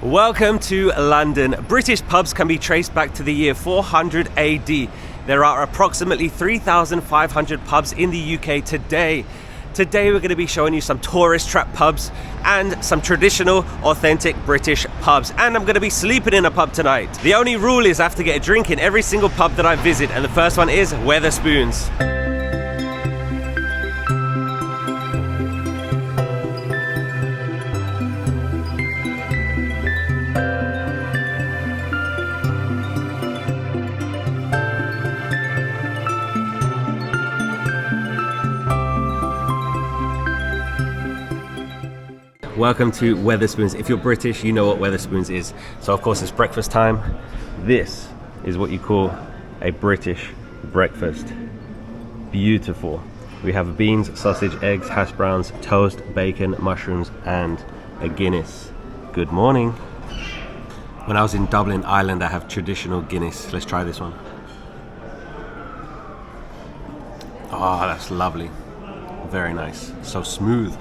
Welcome to London. British pubs can be traced back to the year 400 AD. There are approximately 3,500 pubs in the UK today. Today we're going to be showing you some tourist trap pubs and some traditional, authentic British pubs. And I'm going to be sleeping in a pub tonight. The only rule is I have to get a drink in every single pub that I visit, and the first one is Weatherspoons. Welcome to Weatherspoons. If you're British, you know what Weatherspoons is. So of course it's breakfast time. This is what you call a British breakfast. Beautiful. We have beans, sausage, eggs, hash browns, toast, bacon, mushrooms, and a Guinness. Good morning. When I was in Dublin, Ireland, I have traditional Guinness. Let's try this one. Oh, that's lovely. Very nice. So smooth.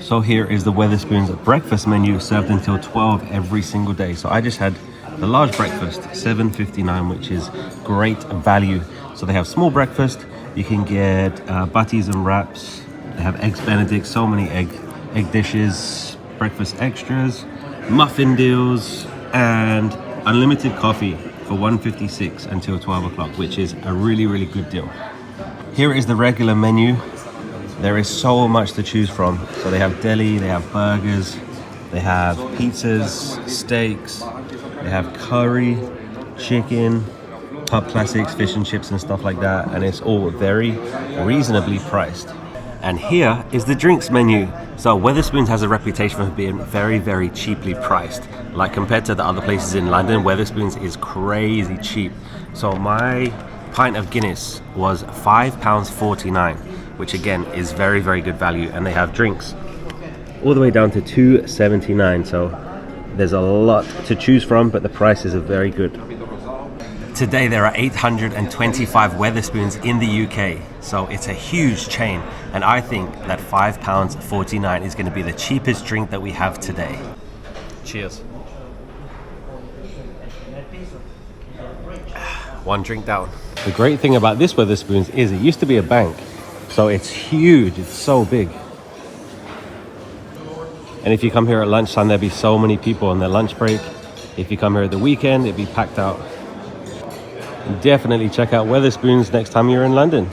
So here is the Weatherspoons breakfast menu, served until 12 every single day. So I just had the large breakfast, $7.59, which is great value. So they have small breakfast. You can get butties and wraps. They have eggs Benedict, so many egg dishes, breakfast extras, muffin deals, and unlimited coffee for $1.56 until 12 o'clock, which is a really, really good deal. Here is the regular menu. There is so much to choose from. So they have deli, they have burgers, they have pizzas, steaks, they have curry, chicken, pub classics, fish and chips and stuff like that. And it's all very reasonably priced. And here is the drinks menu. So Weatherspoons has a reputation for being very, very cheaply priced. Like compared to the other places in London, Weatherspoons is crazy cheap. So my pint of Guinness was £5.49. which again is very, very good value. And they have drinks all the way down to $2.79. So there's a lot to choose from, but the prices are very good. Today there are 825 Weatherspoons in the UK. So it's a huge chain. And I think that £5.49 is going to be the cheapest drink that we have today. Cheers. One drink down. The great thing about this Weatherspoons is it used to be a bank. So it's huge, it's so big. And if you come here at lunchtime, there'll be so many people on their lunch break. If you come here at the weekend, it'll be packed out. Definitely check out Weatherspoons next time you're in London.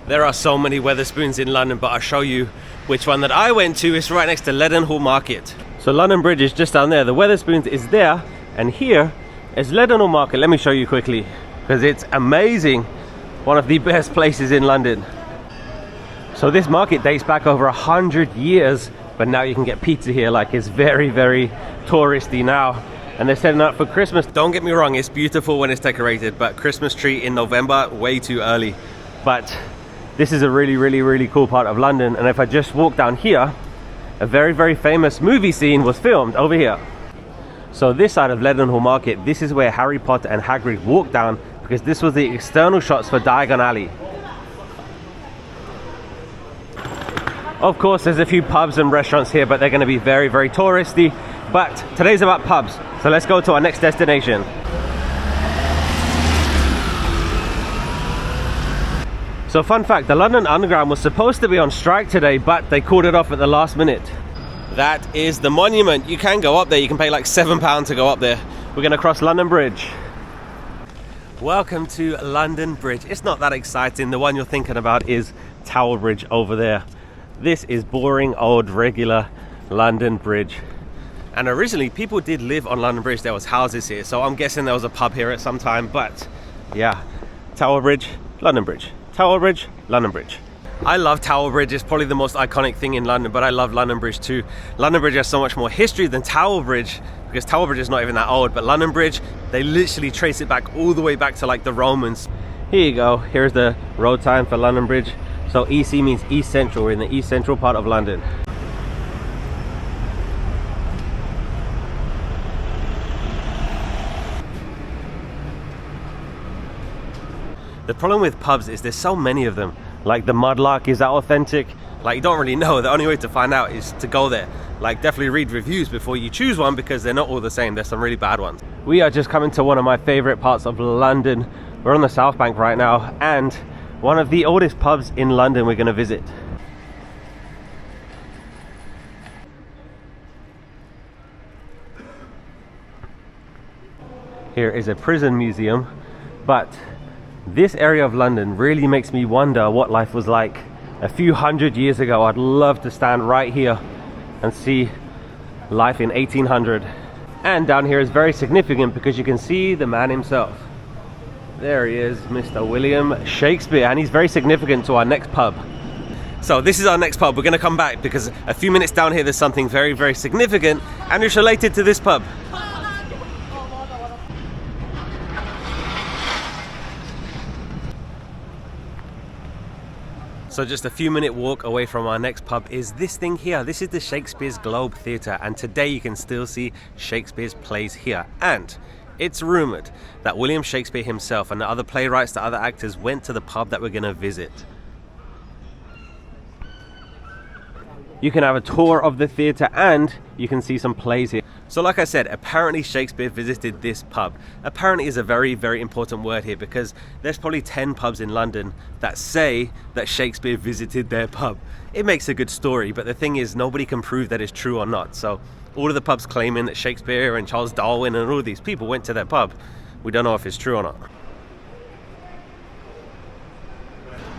There are so many Weatherspoons in London, but I'll show you which one that I went to. It's right next to Leadenhall Market. So London Bridge is just down there. The Weatherspoons is there, and here is Leadenhall Market. Let me show you quickly, because it's amazing. One of the best places in London. So this market dates back over 100 years, but now you can get pizza here. Like, it's very, very touristy now. And they're setting up for Christmas. Don't get me wrong, it's beautiful when it's decorated, but Christmas tree in November, way too early. But this is a really, really, really cool part of London. And if I just walk down here, a very, very famous movie scene was filmed over here. So this side of Leadenhall Market, this is where Harry Potter and Hagrid walked down, because this was the external shots for Diagon Alley. Of course, there's a few pubs and restaurants here, but they're going to be very, very touristy. But today's about pubs, so let's go to our next destination. So fun fact, the London Underground was supposed to be on strike today, but they called it off at the last minute. That is the Monument. You can go up there, you can pay like £7 to go up there. We're going to cross London Bridge. Welcome to London Bridge. It's not that exciting. The one you're thinking about is Tower Bridge over there. This is boring old regular London Bridge. And originally people did live on London Bridge. There was houses here, so I'm guessing there was a pub here at some time. But yeah, Tower Bridge, London Bridge. Tower Bridge, London Bridge. I love Tower Bridge. It's probably the most iconic thing in London, but I love London Bridge too. London Bridge has so much more history than Tower Bridge, because Tower Bridge is not even that old, but London Bridge, they literally trace it back all the way back to like the Romans. Here you go. Here's the road sign for London Bridge. So EC means East Central. We're in the East Central part of London. The problem with pubs is there's so many of them. Like the Mudlark, is that authentic? Like, you don't really know. The only way to find out is to go there. Like, definitely read reviews before you choose one, because they're not all the same. There's some really bad ones. We are just coming to one of my favorite parts of London. We're on the South Bank right now, and one of the oldest pubs in London we're going to visit. Here is a prison museum, but this area of London really makes me wonder what life was like a few hundred years ago. I'd love to stand right here and see life in 1800. And down here is very significant because you can see the man himself. There he is, Mr. William Shakespeare, and he's very significant to our next pub. So this is our next pub. We're going to come back because a few minutes down here there's something very, very significant, and it's related to this pub. So just a few minute walk away from our next pub is this thing here. This is the Shakespeare's Globe Theatre, and today you can still see Shakespeare's plays here. And it's rumoured that William Shakespeare himself and the other playwrights, the other actors, went to the pub that we're going to visit. You can have a tour of the theatre and you can see some plays here. So like I said, apparently Shakespeare visited this pub. Apparently is a very, very important word here, because there's probably 10 pubs in London that say that Shakespeare visited their pub. It makes a good story, but the thing is, nobody can prove that it's true or not. So all of the pubs claiming that Shakespeare and Charles Darwin and all these people went to their pub, we don't know if it's true or not.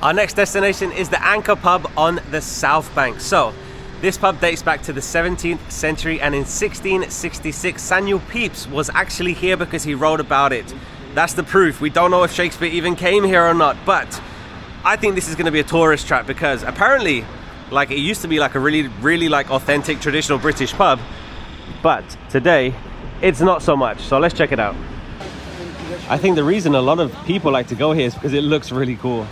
Our next destination is the Anchor pub on the South Bank. So this pub dates back to the 17th century, and in 1666 Samuel Pepys was actually here because he wrote about it. That's the proof. We don't know if Shakespeare even came here or not, but I think this is going to be a tourist trap, because apparently, like, it used to be like a really like authentic traditional British pub, but today it's not so much. So let's check it out. I think the reason a lot of people like to go here is because it looks really cool.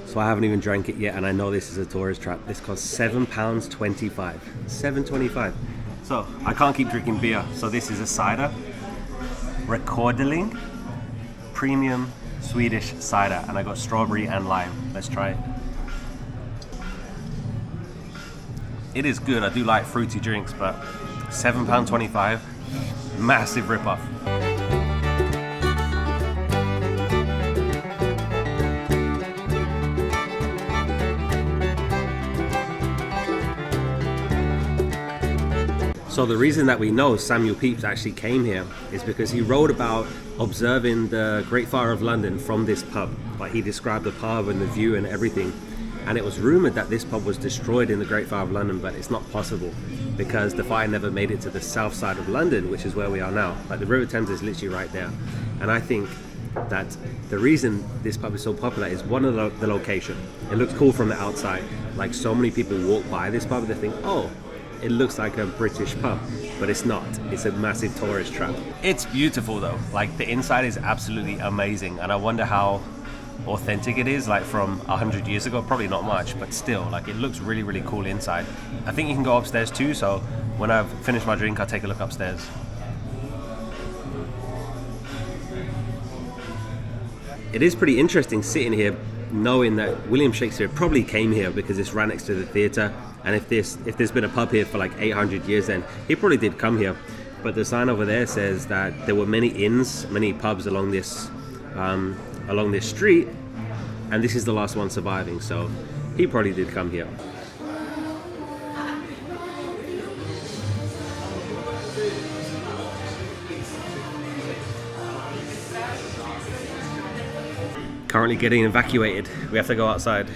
So I haven't even drank it yet, and I know this is a tourist trap. This costs £7.25. £7.25. So I can't keep drinking beer. So this is a cider, Rekordeling premium Swedish cider, and I got strawberry and lime. Let's try it. It is good. I do like fruity drinks, but £7.25, massive ripoff. So the reason that we know Samuel Pepys actually came here is because he wrote about observing the Great Fire of London from this pub. Like, he described the pub and the view and everything. And it was rumoured that this pub was destroyed in the Great Fire of London, but it's not possible because the fire never made it to the south side of London, which is where we are now. Like, the River Thames is literally right there. And I think that the reason this pub is so popular is one of the location. It looks cool from the outside. Like, so many people walk by this pub and they think, oh, it looks like a British pub, but it's not. It's a massive tourist trap. It's beautiful though. Like, the inside is absolutely amazing, and I wonder how authentic it is, like from 100 years ago. Probably not much, but still, like, it looks really, really cool inside. I think you can go upstairs too, so when I've finished my drink, I'll take a look upstairs. It is pretty interesting sitting here knowing that William Shakespeare probably came here because it's right next to the theatre. And if there's been a pub here for like 800 years, then he probably did come here. But the sign over there says that there were many inns, many pubs along this street, and this is the last one surviving. So he probably did come here. Currently getting evacuated. We have to go outside.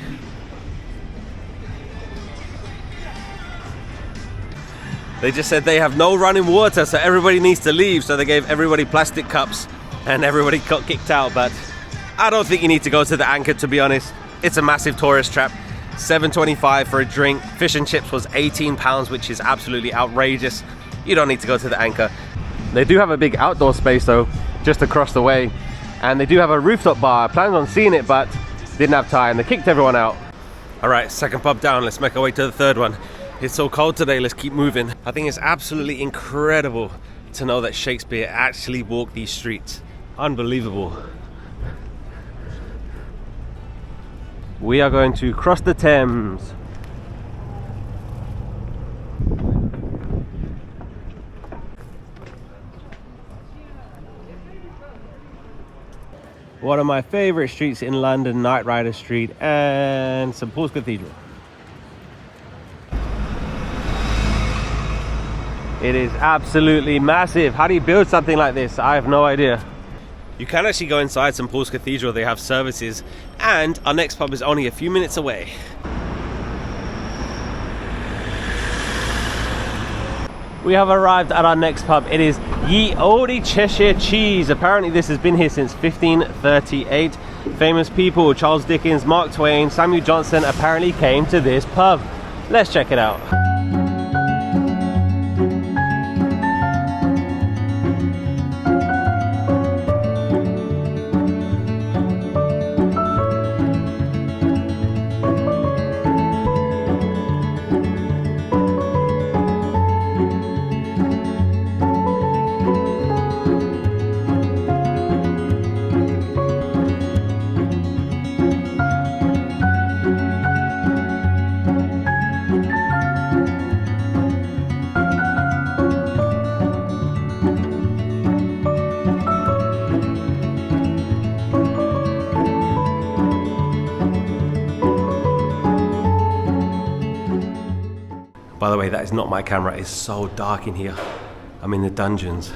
They just said they have no running water, so everybody needs to leave. So they gave everybody plastic cups and everybody got kicked out. But I don't think you need to go to the Anchor, to be honest. It's a massive tourist trap. $7.25 for a drink. Fish and chips was £18, which is absolutely outrageous. You don't need to go to the Anchor. They do have a big outdoor space though, just across the way. And they do have a rooftop bar. I planned on seeing it, but didn't have time. They kicked everyone out. All right, second pub down. Let's make our way to the third one. It's so cold today, let's keep moving. I think it's absolutely incredible to know that Shakespeare actually walked these streets. Unbelievable. We are going to cross the Thames. One of my favorite streets in London, Knight Rider Street and St Paul's Cathedral. It is absolutely massive. How do you build something like this? I have no idea. You can actually go inside St Paul's Cathedral. They have services, and our next pub is only a few minutes away. We have arrived at our next pub. It is Ye Olde Cheshire Cheese. Apparently this has been here since 1538. Famous people, Charles Dickens, Mark Twain, Samuel Johnson apparently came to this pub. Let's check it out. By the way, that is not my camera. It's so dark in here. I'm in the dungeons.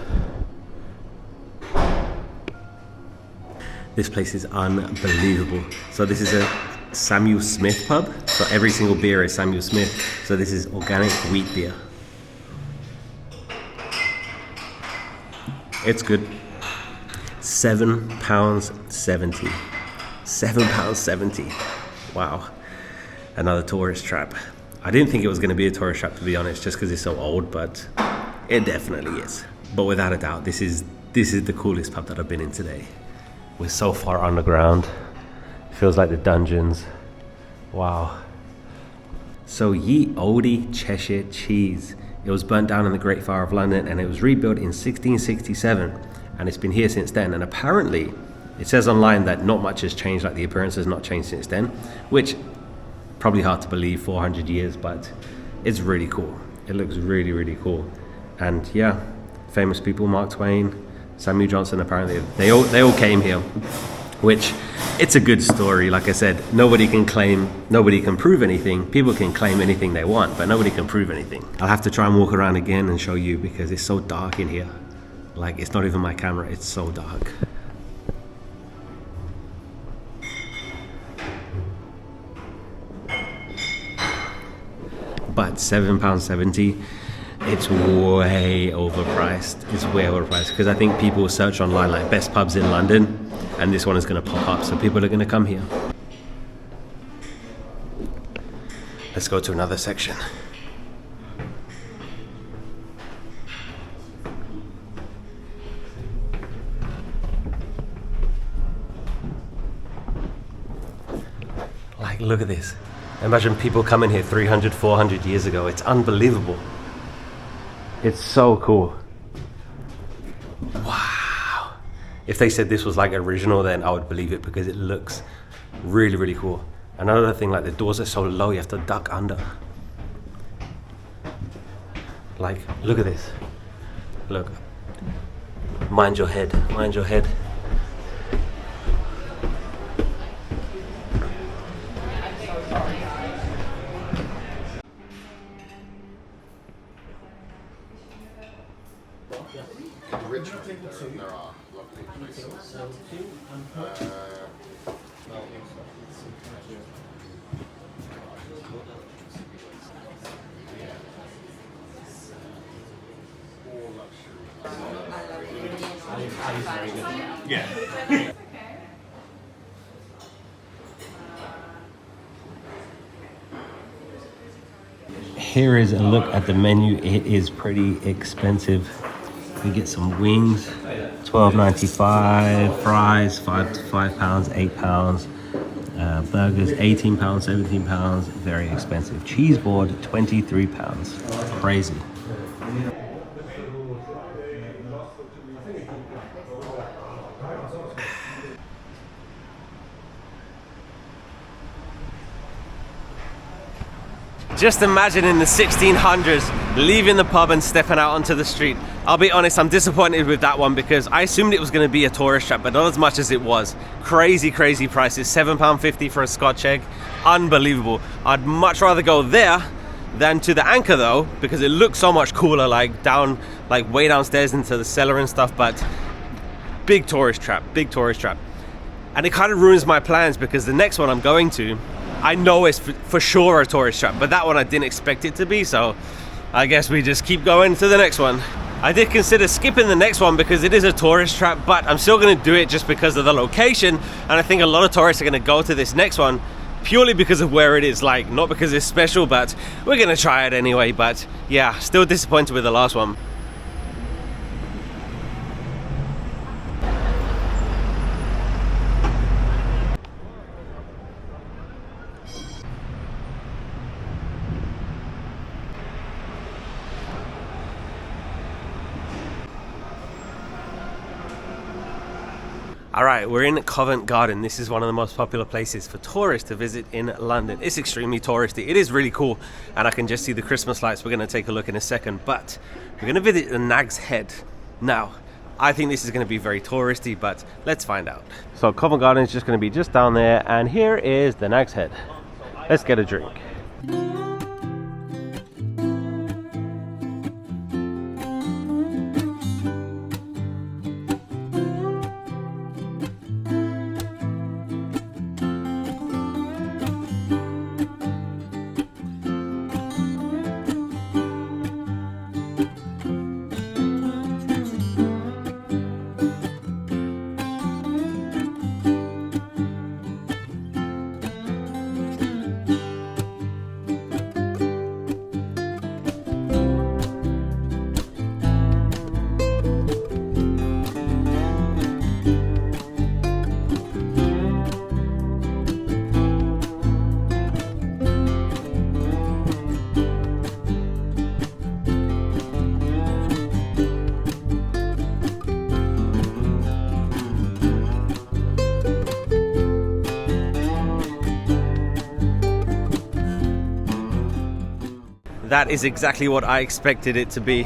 This place is unbelievable. So this is a Samuel Smith pub. So every single beer is Samuel Smith. So this is organic wheat beer. It's good. £7.70. £7.70. Wow. Another tourist trap. I didn't think it was going to be a tourist trap, to be honest, just because it's so old, but it definitely is. But without a doubt, this is the coolest pub that I've been in today. We're so far underground. It feels like the dungeons. Wow. So Ye Olde Cheshire Cheese. It was burnt down in the Great Fire of London and it was rebuilt in 1667. And it's been here since then. And apparently, it says online that not much has changed, like the appearance has not changed since then, which probably hard to believe, 400 years, but it's really cool. It looks really, really cool. And yeah, famous people, Mark Twain, Samuel Johnson, apparently they all came here, which it's a good story. Like I said, nobody can prove anything. People can claim anything they want, but nobody can prove anything. I'll have to try and walk around again and show you because it's so dark in here. Like, it's not even my camera, it's so dark. But £7.70, it's way overpriced. It's way overpriced because I think people search online like best pubs in London and this one is going to pop up, so people are going to come here. Let's go to another section. Like, look at this. Imagine people coming here 300, 400 years ago. It's unbelievable. It's so cool. Wow. If they said this was like original, then I would believe it because it looks really, really cool. Another thing, like the doors are so low, you have to duck under. Like, look at this. Look. Mind your head, mind your head. Yeah. here is a look at the menu. It is pretty expensive. We get some wings, £12.95, fries, £5, £8, burgers, £18, £17, very expensive. Cheese board, £23, crazy. Just imagine in the 1600s, leaving the pub and stepping out onto the street. I'll be honest, I'm disappointed with that one because I assumed it was going to be a tourist trap, but not as much as it was. Crazy, crazy prices. £7.50 for a Scotch egg. Unbelievable. I'd much rather go there than to the Anchor though, because it looks so much cooler, like down, like way downstairs into the cellar and stuff, but big tourist trap, big tourist trap. And it kind of ruins my plans because the next one I'm going to, I know it's for sure a tourist trap, but that one I didn't expect it to be, so I guess we just keep going to the next one. I did consider skipping the next one because it is a tourist trap, but I'm still going to do it just because of the location, and I think a lot of tourists are going to go to this next one purely because of where it is, like not because it's special, but we're going to try it anyway. But yeah, still disappointed with the last one. All right, we're in Covent Garden. This is one of the most popular places for tourists to visit in London. It's extremely touristy. It is really cool, and I can just see the Christmas lights. We're going to take a look in a second, but we're going to visit the Nag's Head. Now, I think this is going to be very touristy, but let's find out. So Covent Garden is just going to be just down there, and here is the Nag's Head. Let's get a drink. That is exactly what I expected it to be.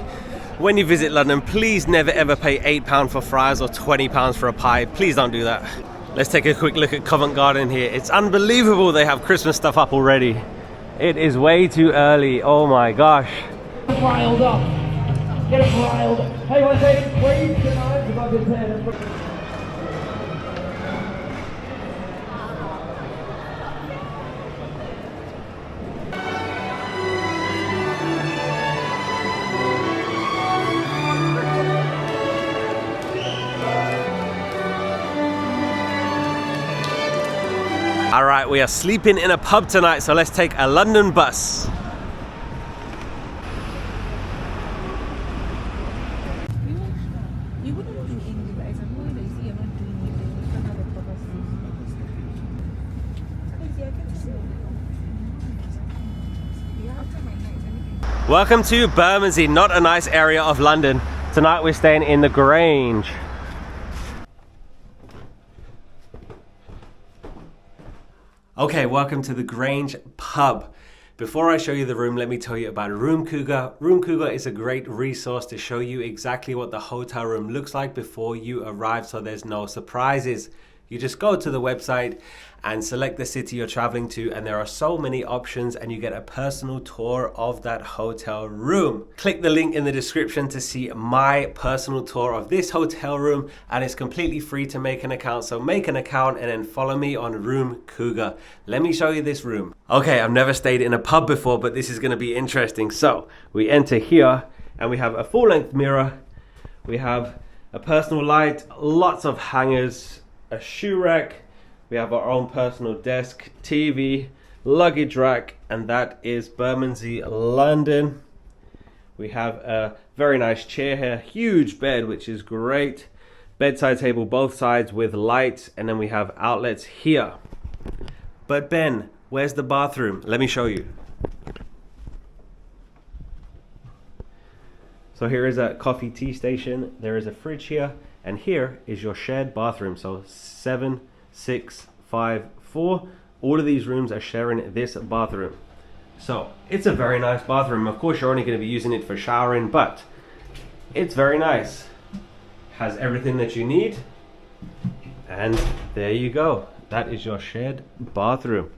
When you visit London, please never ever pay £8 for fries or £20 for a pie. Please don't do that. Let's take a quick look at Covent Garden here. It's unbelievable they have Christmas stuff up already. It is way too early. Oh my gosh. Get riled up. Get it riled. Hey, one second. Where are you tonight? Above his head. All right, we are sleeping in a pub tonight, so let's take a London bus. Welcome to Bermondsey, not a nice area of London. Tonight we're staying in the Grange. Okay, welcome to the Grange pub. Before I show you the room, let me tell you about Room Cougar. Room Cougar is a great resource to show you exactly what the hotel room looks like before you arrive, so there's no surprises. You just go to the website and select the city you're traveling to, and there are so many options, and you get a personal tour of that hotel room. Click the link in the description to see my personal tour of this hotel room, and it's completely free to make an account. So make an account and then follow me on Room Cougar. Let me show you this room. Okay, I've never stayed in a pub before, but this is gonna be interesting. So we enter here and we have a full-length mirror. We have a personal light, lots of hangers, a shoe rack, we have our own personal desk, TV, luggage rack, and that is Bermondsey, London. We have a very nice chair here, huge bed, which is great. Bedside table both sides with lights, and then we have outlets here. But Ben, where's the bathroom? Let me show you. So here is a coffee tea station. There is a fridge here, and here is your shared bathroom. So 7, 6, 5, 4. All of these rooms are sharing this bathroom. So it's a very nice bathroom. Of course, you're only going to be using it for showering, but it's very nice. Has everything that you need, and there you go. That is your shared bathroom.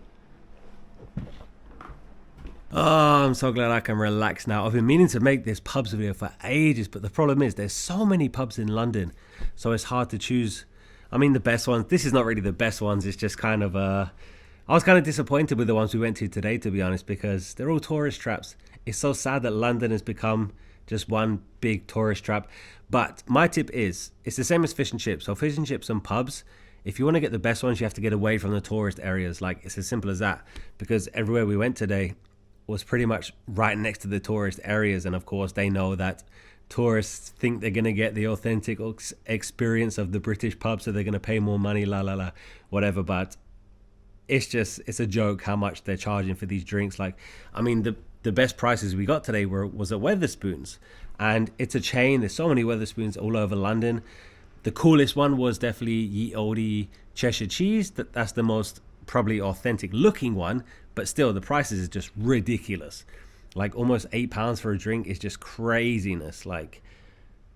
Oh, I'm so glad I can relax now. I've been meaning to make this pubs video for ages, but the problem is there's so many pubs in London, so it's hard to choose. I mean, the best ones. This is not really the best ones. It's just kind of I was kind of disappointed with the ones we went to today, to be honest, because they're all tourist traps. It's so sad that London has become just one big tourist trap. But my tip is, it's the same as fish and chips. So fish and chips and pubs, if you want to get the best ones, you have to get away from the tourist areas. Like, it's as simple as that. Because everywhere we went today was pretty much right next to the tourist areas. And of course, they know that tourists think they're going to get the authentic experience of the British pub, so they're going to pay more money, whatever. But it's a joke how much they're charging for these drinks. Like, I mean, the best prices we got today was at Weatherspoons, and it's a chain. There's so many Weatherspoons all over London. The coolest one was definitely Ye Olde Cheshire cheese. That's the most probably authentic looking one, but still the prices is just ridiculous. Like almost £8 for a drink is just craziness. Like,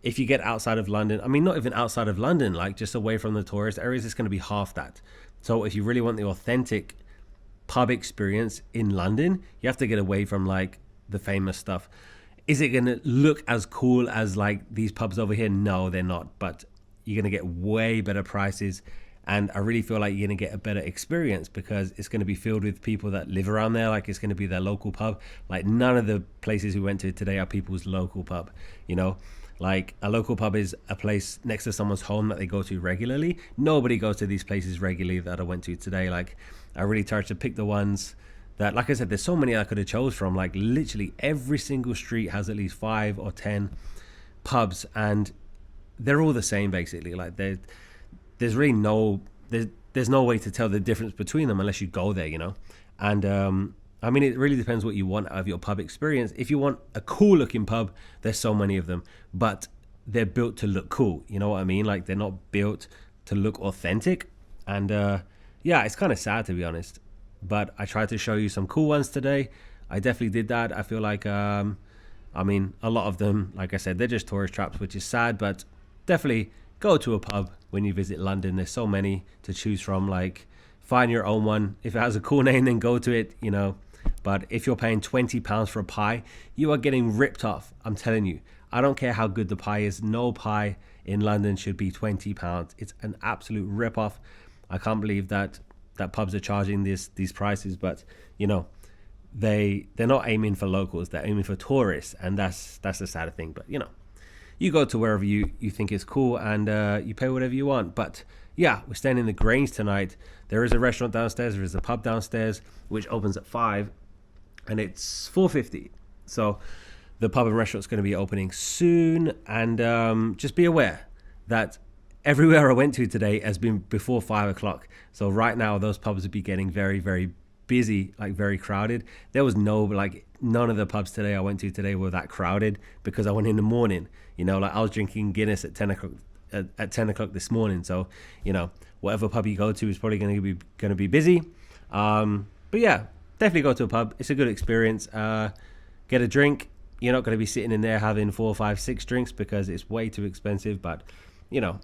if you get outside of London, I mean, not even outside of London, like just away from the tourist areas, it's going to be half that. So if you really want the authentic pub experience in London, you have to get away from like the famous stuff. Is it going to look as cool as like these pubs over here? No, they're not, but you're going to get way better prices, and I really feel like you're going to get a better experience because it's going to be filled with people that live around there. Like, it's going to be their local pub. Like, none of the places we went to today are people's local pub, you know? Like, a local pub is a place next to someone's home that they go to regularly. Nobody goes to these places regularly that I went to today. Like, I really tried to pick the ones that, like I said, there's so many I could have chose from. Like, literally every single street has at least 5 or 10 pubs, and they're all the same basically. Like, there's really there's no way to tell the difference between them unless you go there, you know? And I mean, it really depends what you want out of your pub experience. If you want a cool looking pub, there's so many of them, but they're built to look cool. You know what I mean? Like, they're not built to look authentic. And yeah, it's kind of sad, to be honest. But I tried to show you some cool ones today. I definitely did that. I feel like, I mean, a lot of them, like I said, they're just tourist traps, which is sad, but definitely go to a pub when you visit London. There's so many to choose from. Like, find your own one. If it has a cool name, then go to it, you know. But if you're paying £20 for a pie, you are getting ripped off. I'm telling you. I don't care how good the pie is. No pie in London should be £20. It's an absolute rip-off. I can't believe that pubs are charging these prices. But, you know, they're not aiming for locals. They're aiming for tourists. And that's the sad thing. But, you know, you go to wherever you think is cool, and you pay whatever you want. But yeah, we're staying in the Grange tonight. There is a restaurant downstairs. There is a pub downstairs, which opens at 5, and it's 4:50. So the pub and restaurant's going to be opening soon. And just be aware that everywhere I went to today has been before 5 o'clock. So right now, those pubs would be getting very, very busy, like very crowded. There was none of the pubs today I went to today were that crowded because I went in the morning. You know, like, I was drinking Guinness at 10 o'clock at 10 o'clock this morning. So, you know, whatever pub you go to is probably going to be busy. But yeah, definitely go to a pub. It's a good experience. Get a drink. You're not going to be sitting in there having 4, 5, 6 drinks because it's way too expensive. But, you know,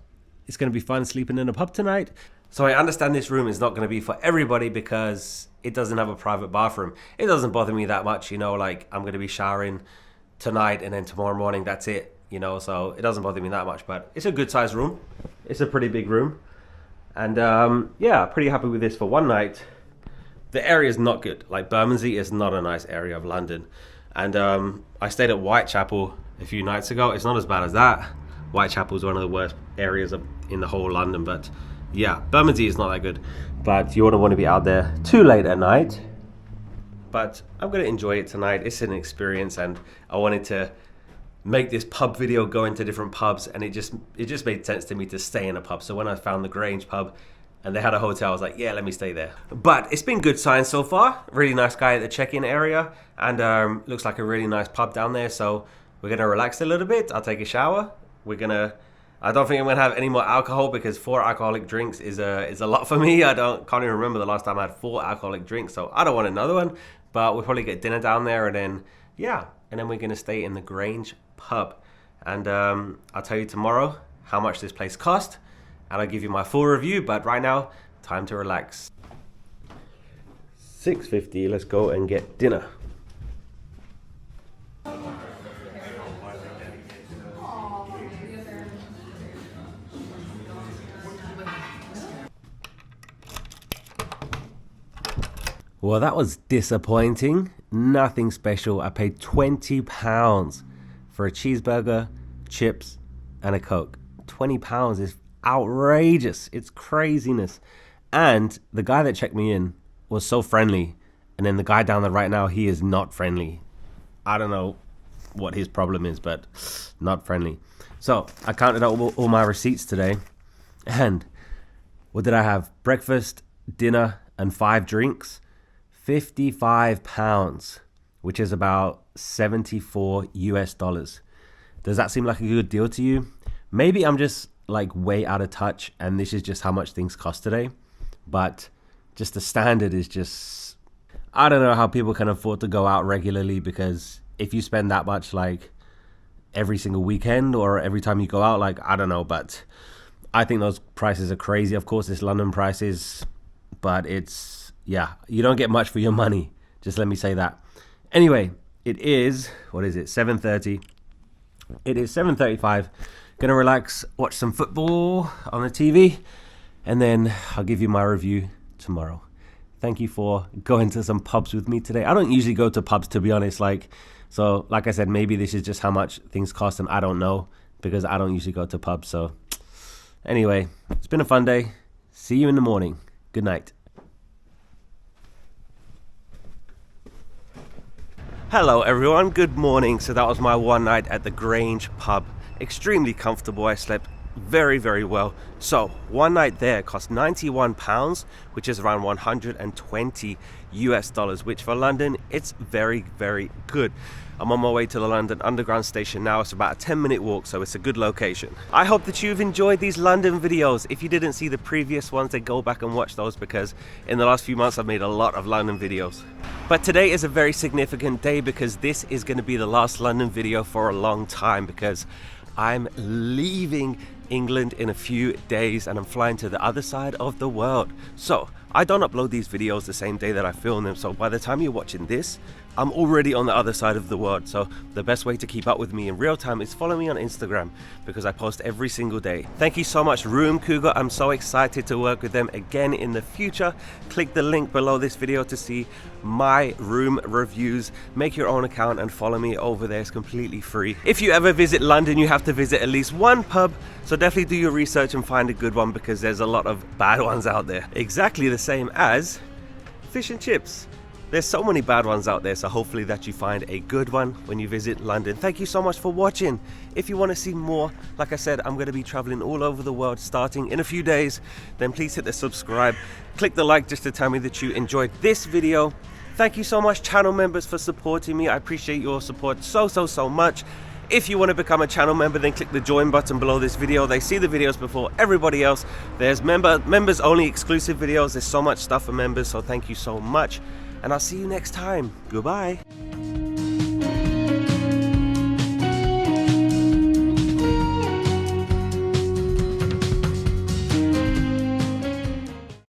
it's going to be fun sleeping in a pub tonight. So I understand this room is not going to be for everybody because it doesn't have a private bathroom. It doesn't bother me that much, you know, like, I'm going to be showering tonight and then tomorrow morning, that's it, you know, so it doesn't bother me that much. But it's a good sized room. It's a pretty big room. And yeah, pretty happy with this for one night. The area is not good. Like, Bermondsey is not a nice area of London. And I stayed at Whitechapel a few nights ago. It's not as bad as that. Whitechapel is one of the worst areas in the whole London, but yeah, Bermondsey is not that good. But you wouldn't want to be out there too late at night. but I'm gonna enjoy it tonight. It's an experience, and I wanted to make this pub video, go into different pubs, and it just made sense to me to stay in a pub. So when I found the Grange pub and they had a hotel, I was like, yeah, let me stay there. But it's been good signs so far. Really nice guy at the check-in area, and looks like a really nice pub down there. So we're gonna relax a little bit. I'll take a shower. I don't think I'm gonna have any more alcohol because 4 alcoholic drinks is a lot for me. Can't even remember the last time I had 4 alcoholic drinks, so I don't want another one. But we'll probably get dinner down there, and then we're gonna stay in the Grange pub. And I'll tell you tomorrow how much this place cost, and I'll give you my full review. But right now, time to relax. 6:50. Let's go and get dinner. Well, that was disappointing. Nothing special. I paid £20 for a cheeseburger, chips, and a Coke. £20 is outrageous. It's craziness. And the guy that checked me in was so friendly. And then the guy down there right now, he is not friendly. I don't know what his problem is, but not friendly. So I counted out all my receipts today. And what did I have? Breakfast, dinner, and 5 drinks. £55, which is about $74 US. Does that seem like a good deal to you? Maybe I'm just like way out of touch and this is just how much things cost today. But just the standard is just, I don't know how people can afford to go out regularly, because if you spend that much like every single weekend or every time you go out, like, I don't know, but I think those prices are crazy. Of course, it's London prices, but yeah, you don't get much for your money. Just let me say that. Anyway, it is, 7:30. It is 7:35. Gonna relax, watch some football on the TV, and then I'll give you my review tomorrow. Thank you for going to some pubs with me today. I don't usually go to pubs, to be honest. Like I said, maybe this is just how much things cost, and I don't know, because I don't usually go to pubs. So anyway, it's been a fun day. See you in the morning. Good night. Hello everyone, good morning. So that was my one night at the Grange pub. Extremely comfortable. I slept very, very well. So one night there cost £91, which is around $120 US, which for London, it's very, very good. I'm on my way to the London Underground station now. It's about a 10-minute walk, so it's a good location. I hope that you've enjoyed these London videos. If you didn't see the previous ones, then go back and watch those, because in the last few months I've made a lot of London videos. But today is a very significant day, because this is going to be the last London video for a long time, because I'm leaving England in a few days and I'm flying to the other side of the world. So I don't upload these videos the same day that I film them, so by the time you're watching this, I'm already on the other side of the world. So the best way to keep up with me in real time is follow me on Instagram, because I post every single day. Thank you so much, Room Cougar. I'm so excited to work with them again in the future. Click the link below this video to see my room reviews. Make your own account and follow me over there. It's completely free. If you ever visit London, you have to visit at least one pub, so definitely do your research and find a good one, because there's a lot of bad ones out there. Exactly the same as fish and chips. There's so many bad ones out there, so hopefully that you find a good one when you visit London. Thank you so much for watching. If you want to see more, like I said, I'm going to be traveling all over the world starting in a few days. Then please hit the subscribe, click the like just to tell me that you enjoyed this video. Thank you so much, channel members, for supporting me. I appreciate your support so much. If you want to become a channel member, then click the join button below this video. They see the videos before everybody else. There's members only exclusive videos. There's so much stuff for members, so thank you so much. And I'll see you next time. Goodbye.